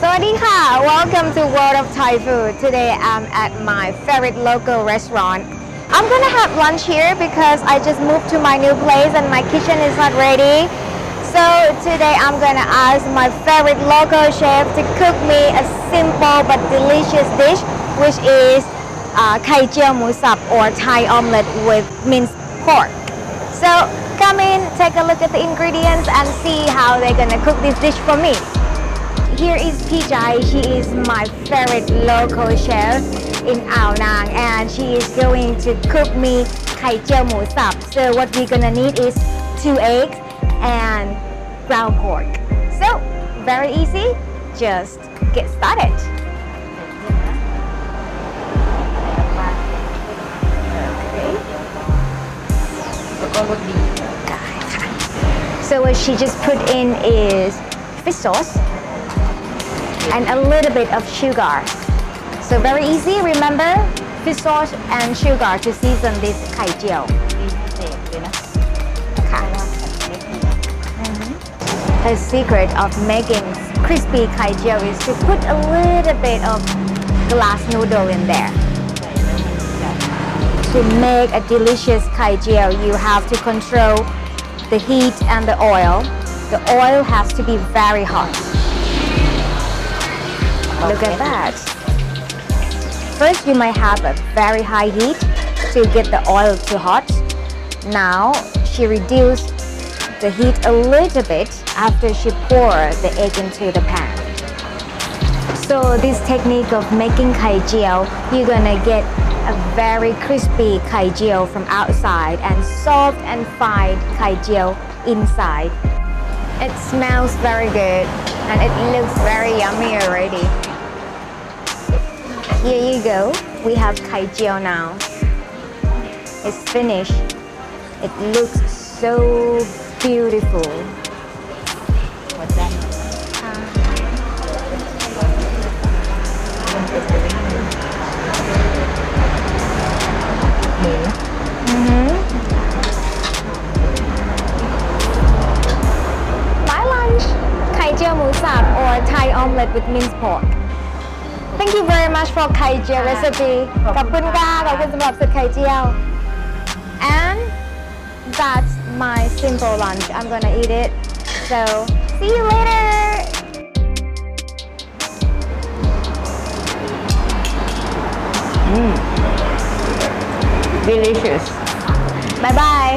Sawadika! Welcome to World of Thai Food. Today I'm at my favorite local restaurant. I'm gonna have lunch here because I just moved to my new place and my kitchen is not ready. So today I'm gonna ask my favorite local chef to cook me a simple but delicious dish, which is Kai Jeow Moo Sab or Thai omelette with minced pork. So come in, take a look at the ingredients and see how they're gonna cook this dish for me. Here is Kai Jai. She is my favorite local chef in Ao Nang and she is going to cook me Kai Jeow Moo Sab. So what we're gonna need is 2 eggs and ground pork. So very easy, just get started. So what she just put in is fish sauce and a little bit of sugar. So very easy, remember fish sauce and sugar to season this Kai Jeow. The secret of making crispy Kai Jeow is to put a little bit of glass noodle in there. To make a delicious Kai Jeow, you have to control the heat and the oil. The oil has to be very hot. Look at that. First, you might have a very high heat to get the oil too hot. Now, she reduced the heat a little bit after she poured the egg into the pan. So this technique of making Kai Jeow, you're gonna get a very crispy Kai Jeow from outside and soft and fine Kai Jeow inside. It smells very good and it looks very yummy already. Here you go. We have Kai Jeow now. It's finished. It looks so beautiful. What's that? My lunch, Kai Jeow Moo Sab or Thai omelette with minced pork. Thank you very much for Kai Jeow recipe. ขอบคุณค่ะ ขอบคุณสำหรับสูตรไข่เจียว And that's my simple lunch. I'm gonna eat it. So see you later. Delicious. Bye bye.